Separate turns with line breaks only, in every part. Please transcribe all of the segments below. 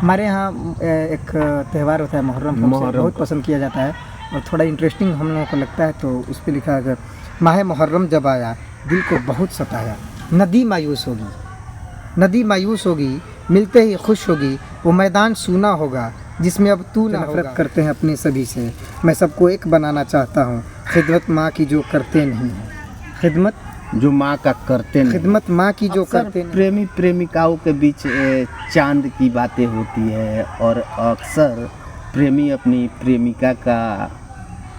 हमारे यहाँ एक त्यौहार होता है मुहर्रम, बहुत पसंद किया जाता है और थोड़ा इंटरेस्टिंग हम लोगों को लगता है, तो उस पर लिखा है माह मुहर्रम जब आया दिल को बहुत सताया, नदी मायूस होगी, नदी मायूस होगी, मिलते ही खुश होगी, वो मैदान सूना होगा जिसमें अब तू ना होगा। नफरत करते हैं अपने सभी से, मैं सबको एक बनाना चाहता हूँ, खिदमत माँ की जो करते नहीं हैं, खिदमत
जो माँ का करते नहीं,
खिदमत माँ की जो करते नहीं।
प्रेमी प्रेमिकाओं के बीच चांद की बातें होती है और अक्सर प्रेमी अपनी प्रेमिका का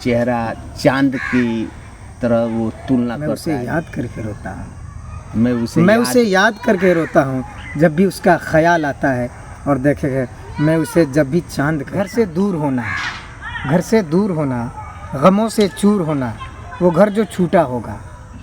चेहरा चांद की तरह वो तुलना करता है।
मैं उसे याद करके रोता हूँ,
मैं
उसे याद करके रोता हूँ जब भी उसका ख्याल आता है। और देखेगा मैं उसे जब भी चांद, घर से दूर होना, घर से दूर होना, गमों से चूर होना, वो घर जो छूटा होगा,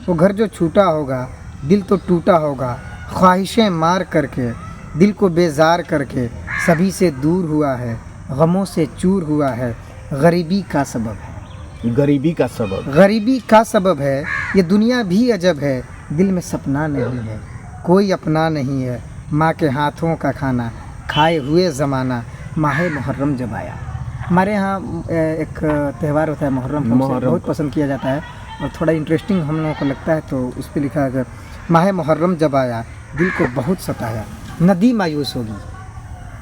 वो घर जो छूटा होगा, दिल तो टूटा होगा, ख्वाहिशें मार करके, दिल को बेजार करके, सभी से दूर हुआ है, गमों से चूर हुआ है, गरीबी का सबब है,
गरीबी का सबब,
गरीबी का सबब है, ये दुनिया भी अजब है, दिल में सपना नहीं है, कोई अपना नहीं है, माँ के हाथों का खाना खाए हुए ज़माना, माह मुहर्रम जब आया। हमारे यहाँ एक त्यौहार होता है मुहर्रम, बहुत पसंद किया जाता है और थोड़ा इंटरेस्टिंग हम लोगों को लगता है, तो उस पर लिखा है माह मुहर्रम जब आया दिल को बहुत सताया, नदी मायूस होगी,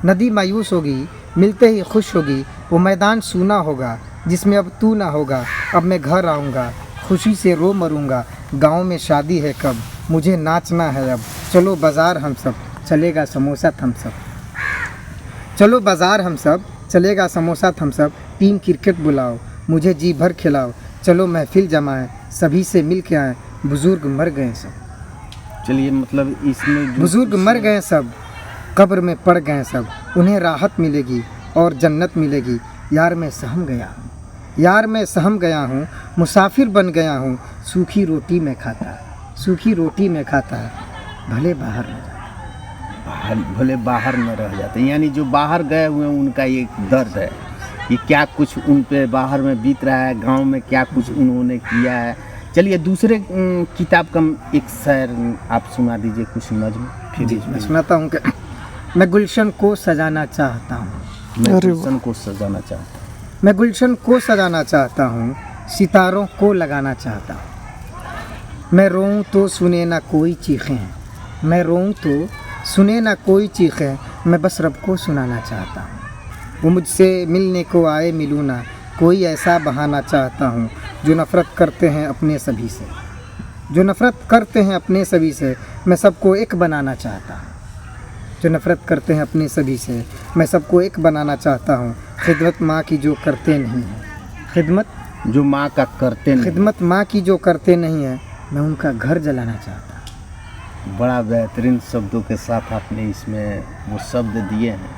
नदी मायूस होगी, मिलते ही खुश होगी, वो मैदान सूना होगा जिसमें अब तू ना होगा, अब मैं घर आऊँगा, खुशी से रो मरूँगा, गाँव में शादी है कब, मुझे नाचना है अब, चलो बाज़ार हम सब, चलेगा समोसा थम सब, चलो बाज़ार हम सब, चलेगा समोसा थम सब, टीम क्रिकेट बुलाओ, मुझे जी भर खिलाओ, चलो महफिल जमाएं, सभी से मिल के आएँ, बुज़ुर्ग मर गए सब।
चलिए मतलब इसमें
बुज़ुर्ग मर गए सब, कब्र में पड़ गए सब, उन्हें राहत मिलेगी और जन्नत मिलेगी, यार मैं सहम गया हूँ, यार मैं सहम गया हूँ, मुसाफिर बन गया हूँ, सूखी रोटी में खाता, सूखी रोटी में खाता, भले बाहर न जाता,
भले बाहर न रह जाते। यानी जो बाहर गए हुए हैं उनका ये दर्द है कि क्या कुछ उन पे बाहर में बीत रहा है, गांव में क्या कुछ उन्होंने किया है। चलिए दूसरे किताब का एक शेर आप सुना दीजिए, कुछ नज़्म। फिर
मैं सुनाता हूँ कि मैं गुलशन को सजाना चाहता हूँ,
मैं गुलशन को सजाना चाहता हूँ,
मैं गुलशन को सजाना चाहता हूँ, सितारों को लगाना चाहता हूँ, मैं रोऊँ तो सुने ना कोई चीखें, मैं रोऊँ तो सुने ना कोई चीखें, मैं बस रब को सुनाना चाहता हूँ, वो मुझसे मिलने को आए मिलूँ ना, कोई ऐसा बहाना चाहता हूँ, जो नफ़रत करते हैं अपने सभी से, जो नफ़रत करते हैं अपने सभी से, मैं सबको एक बनाना चाहता हूँ, जो नफ़रत करते हैं अपने सभी से, मैं सबको एक बनाना चाहता हूँ, खिदमत माँ की जो करते नहीं हैं, खिदमत
जो माँ का करते नहीं,
खिदमत माँ की जो करते नहीं हैं, मैं उनका घर जलाना चाहता हूँ।
बड़ा बेहतरीन शब्दों के साथ आपने इसमें वो शब्द दिए हैं।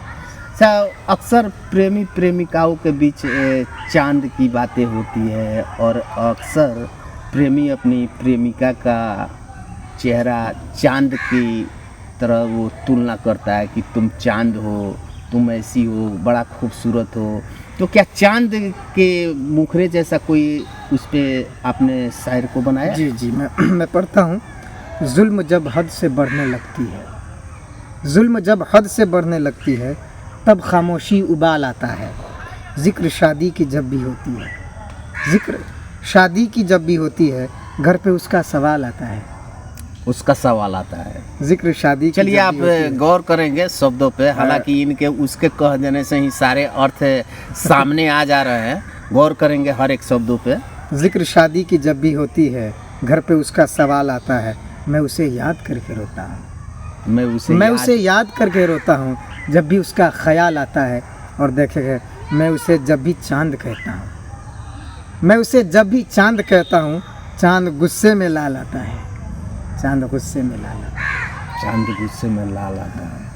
अच्छा, अक्सर प्रेमी प्रेमिकाओं के बीच चांद की बातें होती है और अक्सर प्रेमी अपनी प्रेमिका का चेहरा चांद की तरह वो तुलना करता है कि तुम चांद हो, तुम ऐसी हो, बड़ा खूबसूरत हो। तो क्या चांद के मुखरे जैसा कोई उस पर आपने शायर को बनाया?
जी जी, मैं पढ़ता हूँ। जुल्म जब हद से बढ़ने लगती है, जुल्म जब हद से बढ़ने लगती है, तब खामोशी उबाल आता है, जिक्र शादी की जब भी होती है, जिक्र शादी की जब भी होती है, घर पे उसका सवाल आता है,
उसका सवाल आता है,
जिक्र शादी।
चलिए आप गौर करेंगे शब्दों पे, हालांकि इनके उसके कह देने से ही सारे अर्थ सामने आ जा रहे हैं, गौर करेंगे हर एक शब्दों पे।
जिक्र शादी की जब भी होती है, घर पे उसका सवाल आता है, मैं उसे याद करके रोता हूँ, मैं उसे याद करके रोता हूँ जब भी उसका ख्याल आता है। और देखेगा मैं उसे जब भी चांद कहता हूँ, मैं उसे जब भी चांद कहता हूँ, चांद गुस्से में लाल आता है, चांद गुस्से में लाल आता है,
चांद गुस्से में लाल आता है।